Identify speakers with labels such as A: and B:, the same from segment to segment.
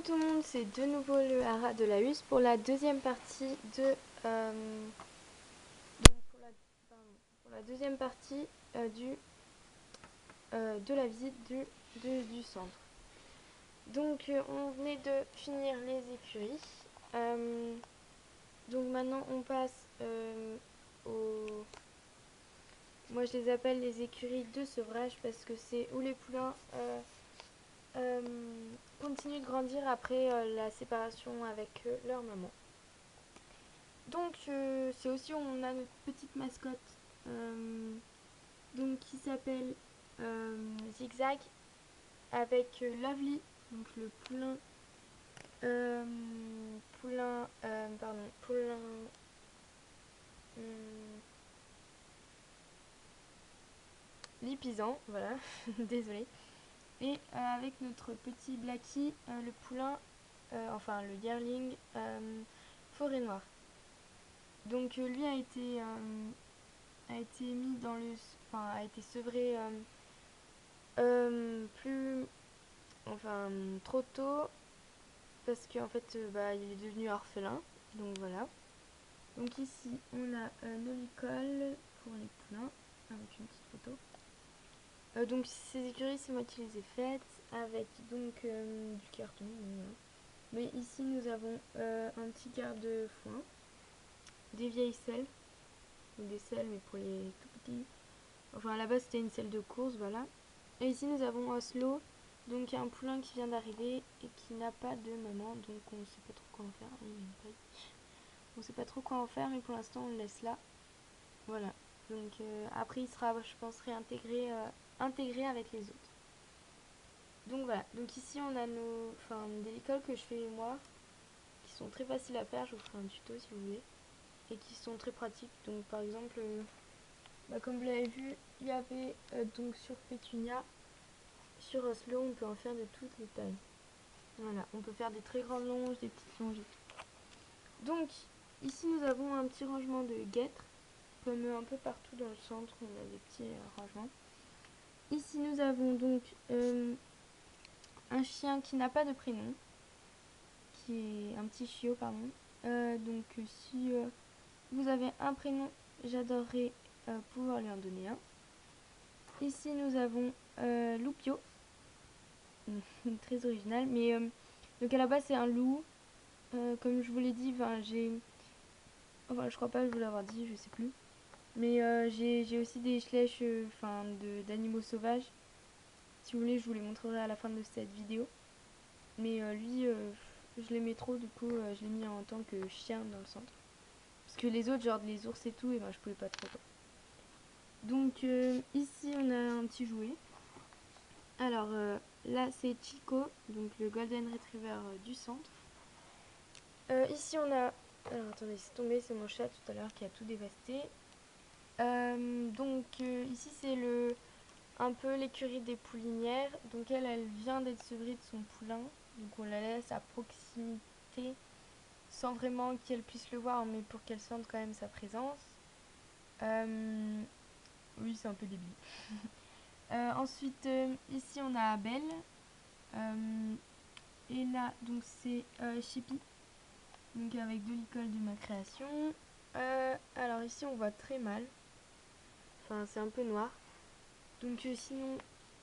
A: tout le monde, c'est de nouveau le Hara de la Hus pour la deuxième partie de pour la deuxième partie de la visite du centre. Donc on venait de finir les écuries. Donc maintenant on passe aux... Moi je les appelle les écuries de sevrage parce que c'est où les poulains continuent de grandir après la séparation avec leur maman. Donc c'est aussi où on a notre petite mascotte donc qui s'appelle Zigzag avec Lovely, donc le poulain lipisant, voilà, désolé. Et avec notre petit Blackie, le poulain, enfin le yearling forêt noire. Donc lui a été mis dans le, enfin a été sevré trop tôt parce qu'en fait il est devenu orphelin. Donc voilà. Donc ici on a nos licoles pour les poulains avec une petite photo. Donc ces écuries c'est moi qui les ai faites avec donc du carton. Voilà. Mais ici nous avons un petit garde-foin, des vieilles selles, ou des selles mais pour les tout petits. Enfin à la base c'était une selle de course, voilà. Et ici nous avons Oslo, donc un poulain qui vient d'arriver et qui n'a pas de maman, donc on ne sait pas trop quoi en faire. On sait pas trop quoi en faire, mais pour l'instant on le laisse là. Voilà. Donc après il sera, je pense, intégré avec les autres. Donc voilà. Donc ici on a des licoles que je fais moi, qui sont très faciles à faire. Je vous ferai un tuto si vous voulez, et qui sont très pratiques. Donc par exemple, comme vous l'avez vu, il y avait donc sur Pétunia, sur Oslo, on peut en faire de toutes les tailles. Voilà, on peut faire des très grandes longes, des petites longes. Donc, ici nous avons un petit rangement de guêtres, comme un peu partout dans le centre, on a des petits rangements. Ici nous avons donc un chien qui n'a pas de prénom, qui est un petit chiot, pardon. Donc si vous avez un prénom, j'adorerais pouvoir lui en donner un. Ici nous avons Loupio, très original, mais donc à la base c'est un loup. Comme je vous l'ai dit, je crois pas que je vous l'avoir dit, je sais plus. Mais j'ai aussi des schlèches d'animaux sauvages. Si vous voulez, je vous les montrerai à la fin de cette vidéo. Mais lui, je l'aimais trop, du coup, je l'ai mis en tant que chien dans le centre. Parce que les autres, genre les ours et tout, et je pouvais pas trop. Quoi. Donc ici, on a un petit jouet. Alors là, c'est Chico, donc le Golden Retriever du centre. Ici, on a... Alors attendez, c'est tombé, c'est mon chat tout à l'heure qui a tout dévasté. Ici c'est un peu l'écurie des poulinières. Donc elle vient d'être sevrée de son poulain. Donc on la laisse à proximité sans vraiment qu'elle puisse le voir, mais pour qu'elle sente quand même sa présence. Oui, c'est un peu débile. Ensuite, ici on a Abel. Et là, donc c'est Chippy. Donc avec deux licoles de ma création. Alors ici on voit très mal. Enfin, c'est un peu noir. Donc sinon,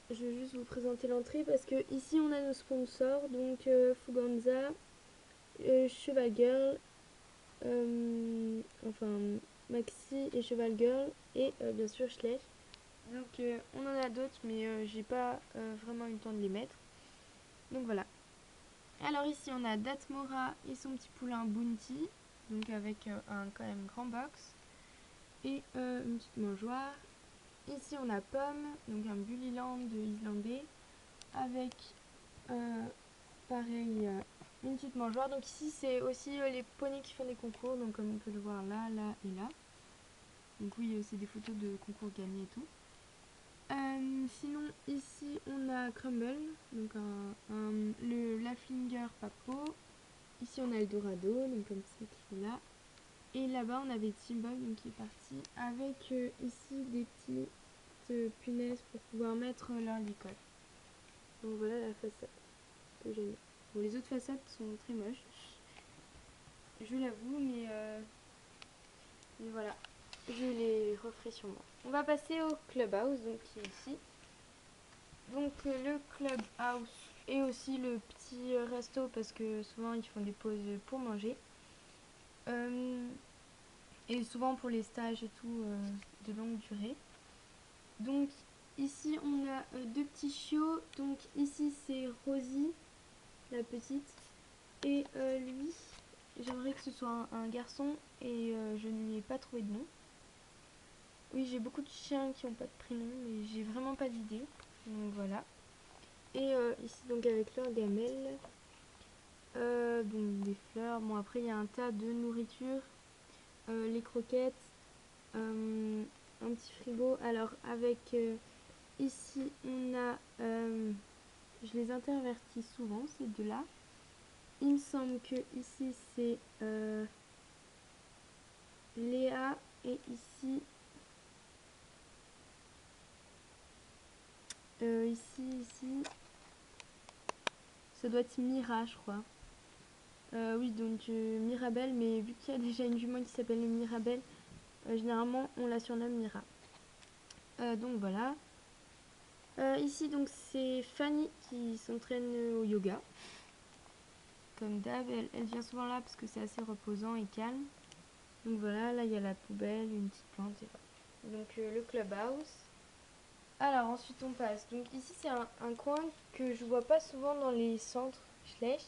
A: je vais juste vous présenter l'entrée parce que ici on a nos sponsors, donc Fuganza, Cheval Girl, Maxi et Cheval Girl et bien sûr Schleich. Donc on en a d'autres mais j'ai pas vraiment eu le temps de les mettre. Donc voilà. Alors ici on a Datmora et son petit poulain Bounty, donc avec un quand même grand box et une petite mangeoire. Ici on a Pomme, donc un Bullyland islandais avec pareil une petite mangeoire. Donc ici c'est aussi les poneys qui font des concours, donc comme on peut le voir là, là et là. Donc oui, c'est des photos de concours gagnés et tout. Sinon ici on a Crumble, donc le Laflinger Papo. Ici on a Eldorado, donc comme ça qui est là. Et là-bas on avait Teamboy, donc qui est parti avec ici des petites punaises pour pouvoir mettre leur licol. Donc voilà la façade que j'ai mis. Bon, les autres façades sont très moches, je l'avoue, mais voilà, je les referai sûrement. On va passer au clubhouse, donc qui est ici. Donc le clubhouse et aussi le petit resto parce que souvent ils font des pauses pour manger. Et souvent pour les stages et tout de longue durée. Donc ici on a deux petits chiots. Donc ici c'est Rosie, la petite. Et lui, j'aimerais que ce soit un garçon et je ne lui ai pas trouvé de nom. Oui, j'ai beaucoup de chiens qui n'ont pas de prénom, mais j'ai vraiment pas d'idée. Donc voilà. Et ici donc avec leur gamelle. Donc des fleurs. Bon après il y a un tas de nourriture. Les croquettes. Un petit frigo. Alors avec ici on a... je les intervertis souvent ces deux-là. Il me semble que ici c'est Léa et ici ici ça doit être Mira je crois. Oui donc Mirabelle, mais vu qu'il y a déjà une jument qui s'appelle Mirabelle, généralement on la surnomme Mira. Donc voilà. Ici donc c'est Fanny qui s'entraîne au yoga. Comme d'hab, elle vient souvent là parce que c'est assez reposant et calme. Donc voilà, là il y a la poubelle, une petite plante et voilà. Donc le clubhouse. Alors ensuite on passe. Donc ici c'est un coin que je vois pas souvent dans les centres Schleich.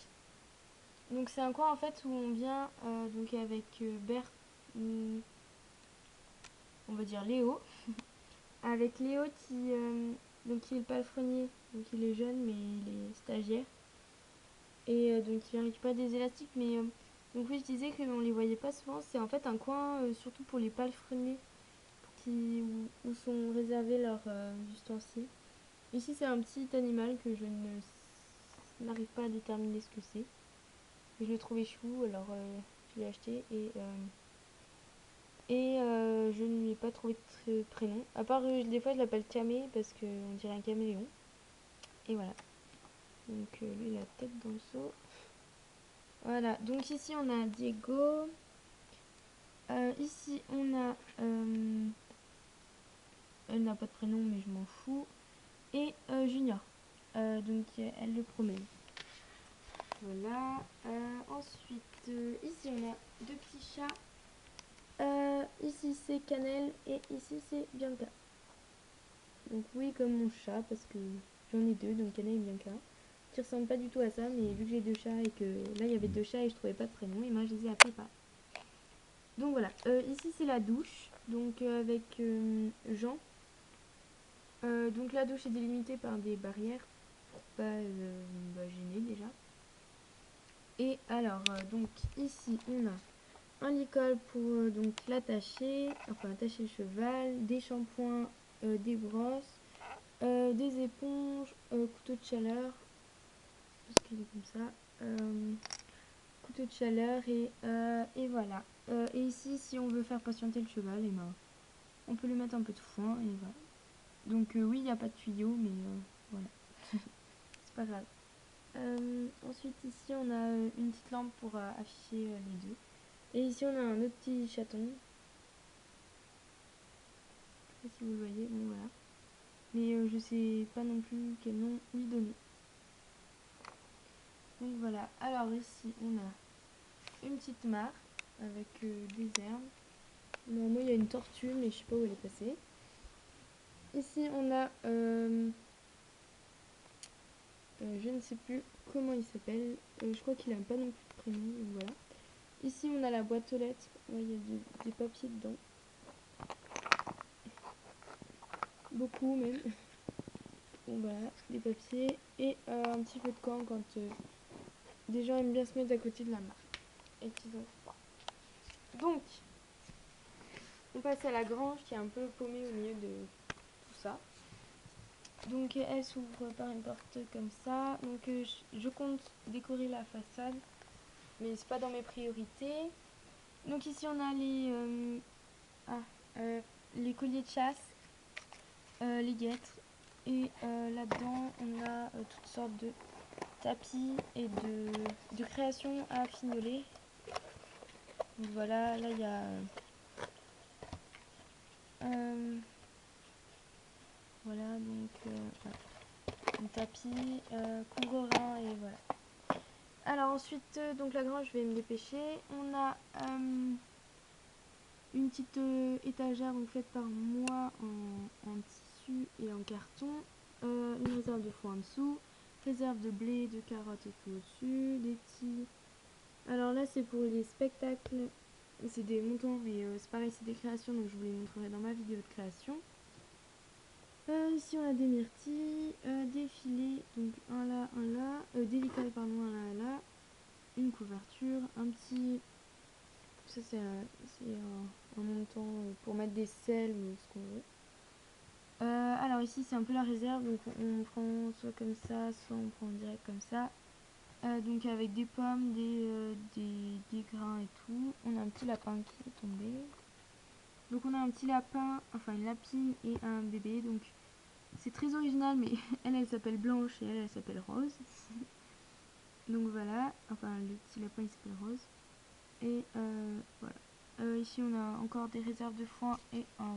A: Donc c'est un coin en fait où on vient donc avec Bert, on va dire Léo, avec Léo qui est le palefrenier, donc il est jeune mais il est stagiaire et donc il vient récupérer des élastiques mais donc oui je disais qu'on les voyait pas souvent, c'est en fait un coin surtout pour les palefreniers où sont réservés leurs ustensiles. Ici c'est un petit animal que je n'arrive pas à déterminer ce que c'est. Je l'ai trouvé chou, alors je l'ai acheté et je ne lui ai pas trouvé de prénom. À part des fois je l'appelle Camé parce qu'on dirait un caméléon. Et voilà. Donc lui il a la tête dans le seau. Voilà, donc ici on a Diego. Ici on a... elle n'a pas de prénom mais je m'en fous. Et Junior. Donc elle le promène. Voilà. Ensuite, ici on a deux petits chats. Ici c'est Cannelle et ici c'est Bianca. Donc oui, comme mon chat, parce que j'en ai deux, donc Cannelle et Bianca. Qui ressemblent pas du tout à ça, mais vu que j'ai deux chats et que là il y avait deux chats et je trouvais pas de prénom, et moi je les ai appelés pas. Donc voilà. Ici c'est la douche, donc avec Jean. Donc la douche est délimitée par des barrières pour pas gêner déjà. Et alors, donc ici on a un licol pour donc l'attacher, enfin attacher le cheval, des shampoings, des brosses, des éponges, couteau de chaleur, parce qu'il est comme ça, couteau de chaleur et voilà. Et ici si on veut faire patienter le cheval, et ben, on peut lui mettre un peu de foin et voilà. Donc oui il n'y a pas de tuyau mais voilà, c'est pas grave. Ensuite ici on a une petite lampe pour afficher les deux. Et ici on a un autre petit chaton. Je sais pas si vous le voyez, bon voilà. Mais je sais pas non plus quel nom lui donner. Donc voilà, alors ici on a une petite mare avec des herbes. Normalement il y a une tortue mais je sais pas où elle est passée. Ici on a, je ne sais plus comment il s'appelle. Je crois qu'il a pas non plus de prénom, donc voilà. Ici on a la boîte aux lettres, ouais, il y a des papiers dedans. Beaucoup même. Bon voilà, des papiers et un petit peu de camp quand des gens aiment bien se mettre à côté de la mare et qu'ils ont froid. Donc, on passe à la grange qui est un peu paumée au milieu de tout ça. Donc elle s'ouvre par une porte comme ça. Donc je compte décorer la façade, mais c'est pas dans mes priorités. Donc ici on a les colliers de chasse, les guêtres. Et là-dedans on a toutes sortes de tapis et de création à fignoler. Donc voilà, là il y a voilà, donc voilà. Un tapis, couvrera et voilà. Alors ensuite, donc la grange, je vais me dépêcher. On a une petite étagère donc faite par moi en tissu et en carton. Une réserve de foin en dessous, réserve de blé, de carottes et tout au-dessus, des petits. Alors là c'est pour les spectacles, c'est des montants mais c'est pareil, c'est des créations donc je vous les montrerai dans ma vidéo de création. Ici on a des myrtilles, des filets, donc un là, des vicales pardon, un là, une couverture, un petit, ça c'est un montant pour mettre des sels ou ce qu'on veut. Alors ici c'est un peu la réserve, donc on prend soit comme ça, soit on prend direct comme ça. Donc avec des pommes, des grains et tout. On a un petit lapin qui est tombé. Donc on a un petit lapin, enfin une lapine et un bébé. Donc c'est très original, mais elle s'appelle Blanche et elle s'appelle Rose. Donc voilà, enfin le petit lapin il s'appelle Rose. Et voilà. Ici on a encore des réserves de foin et un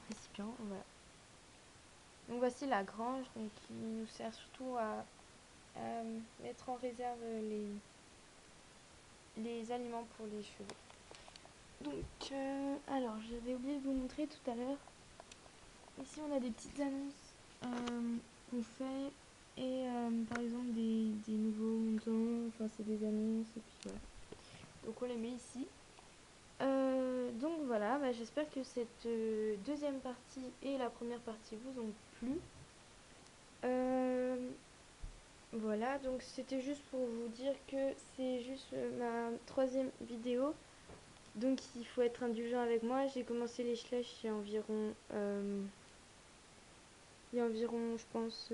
A: récipient. Voilà. Donc voici la grange donc, qui nous sert surtout à mettre en réserve les aliments pour les chevaux. Donc, alors j'avais oublié de vous montrer tout à l'heure. Ici on a des petites annonces qu'on fait et par exemple des nouveaux montants, enfin c'est des annonces et puis voilà. Donc on les met ici. Donc voilà, bah, j'espère que cette deuxième partie et la première partie vous ont plu. Voilà, donc c'était juste pour vous dire que c'est juste ma troisième vidéo. Donc il faut être indulgent avec moi. J'ai commencé les slashes il y a environ je pense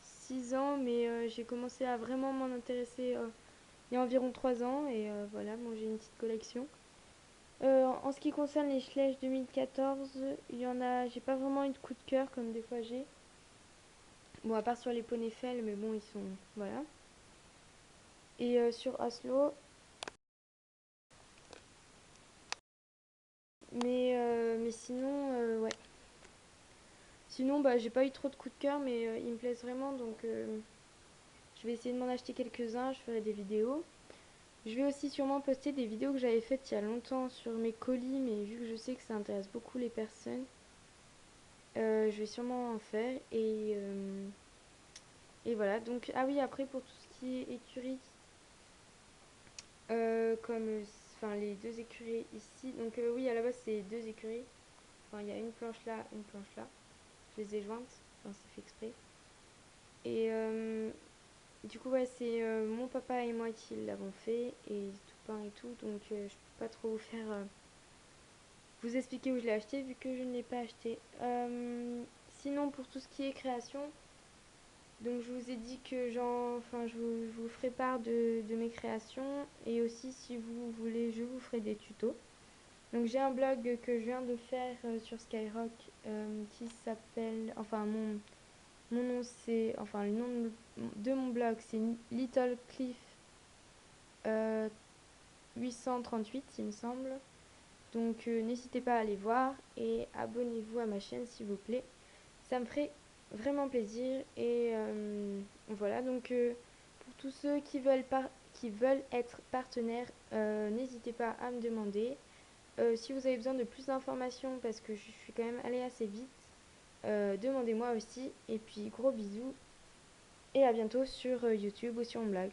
A: 6 ans, mais j'ai commencé à vraiment m'en intéresser il y a environ 3 ans. Et voilà, bon, j'ai une petite collection. En ce qui concerne les slashes 2014, il y en a, j'ai pas vraiment eu de coup de cœur comme des fois j'ai. Bon, à part sur les Ponyfell, mais bon, ils sont. Voilà. Et sur Oslo. Mais sinon, ouais. Sinon, bah, j'ai pas eu trop de coup de cœur, mais ils me plaisent vraiment, donc je vais essayer de m'en acheter quelques-uns, je ferai des vidéos. Je vais aussi sûrement poster des vidéos que j'avais faites il y a longtemps sur mes colis, mais vu que je sais que ça intéresse beaucoup les personnes, je vais sûrement en faire. Et voilà, donc, ah oui, après pour tout ce qui est écurie, comme enfin, les deux écuries ici, donc oui, à la base c'est deux écuries. Enfin, il y a une planche là, une planche là. Je les ai jointes, enfin, c'est fait exprès. Et du coup, ouais, c'est mon papa et moi qui l'avons fait, et tout peint et tout, donc je peux pas trop vous faire vous expliquer où je l'ai acheté vu que je ne l'ai pas acheté. Sinon, pour tout ce qui est création, donc je vous ai dit que je vous ferai part de mes créations, et aussi si vous voulez, je vous ferai des tutos. Donc j'ai un blog que je viens de faire sur Skyrock qui s'appelle, enfin mon nom c'est, enfin le nom de mon blog c'est Little Cliff 838 il me semble. Donc n'hésitez pas à aller voir et abonnez-vous à ma chaîne s'il vous plaît. Ça me ferait vraiment plaisir. Et voilà, donc pour tous ceux qui veulent être partenaires, n'hésitez pas à me demander. Si vous avez besoin de plus d'informations, parce que je suis quand même allée assez vite, demandez-moi aussi. Et puis gros bisous et à bientôt sur YouTube ou sur mon blog.